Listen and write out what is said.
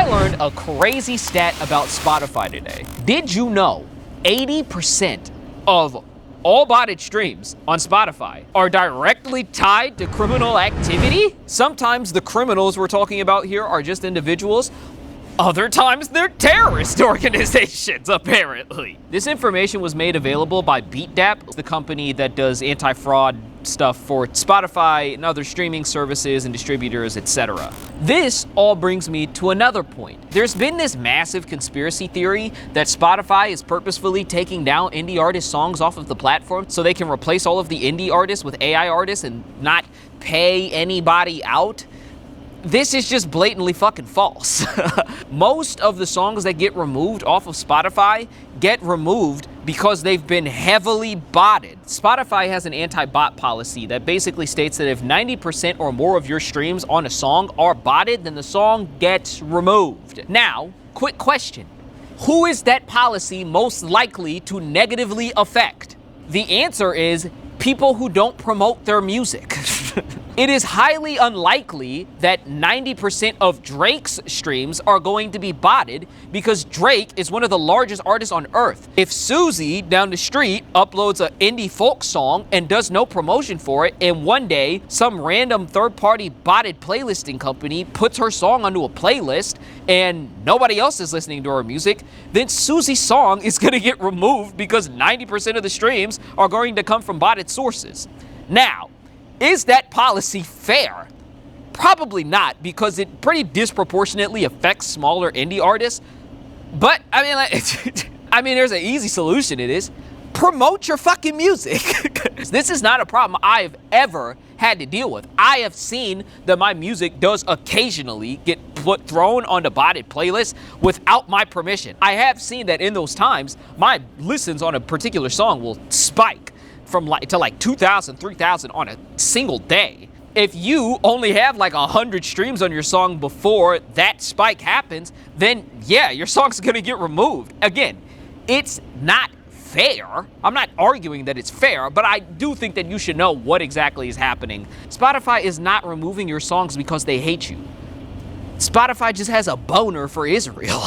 I learned a crazy stat about Spotify today. Did you know 80% of all botted streams on Spotify are directly tied to criminal activity? Sometimes the criminals we're talking about here are just individuals. Other times they're terrorist organizations, apparently. This information was made available by BeatDap, the company that does anti-fraud stuff for Spotify and other streaming services and distributors, etc. This all brings me to another point. There's been this massive conspiracy theory that Spotify is purposefully taking down indie artist songs off of the platform so they can replace all of the indie artists with AI artists and not pay anybody out. This is just blatantly fucking false. Most of the songs that get removed off of Spotify get removed because they've been heavily botted. Spotify has an anti-bot policy that basically states that if 90% or more of your streams on a song are botted, then the song gets removed. Now, quick question. Who is that policy most likely to negatively affect? The answer is people who don't promote their music. It is highly unlikely that 90% of Drake's streams are going to be botted because Drake is one of the largest artists on earth. If Susie down the street uploads an indie folk song and does no promotion for it, and one day some random third-party botted playlisting company puts her song onto a playlist and nobody else is listening to her music, then Susie's song is going to get removed because 90% of the streams are going to come from botted sources. Now, is that policy fair? Probably not, because it pretty disproportionately affects smaller indie artists. But, I mean, there's an easy solution to this. Promote your fucking music. This is not a problem I've ever had to deal with. I have seen that my music does occasionally get thrown onto botted playlists without my permission. I have seen that in those times, my listens on a particular song will spike from like 2,000, 3,000 on a single day. If you only have like 100 streams on your song before that spike happens, then yeah, your song's gonna get removed. Again, it's not fair. I'm not arguing that it's fair, but I do think that you should know what exactly is happening. Spotify is not removing your songs because they hate you. Spotify just has a boner for Israel.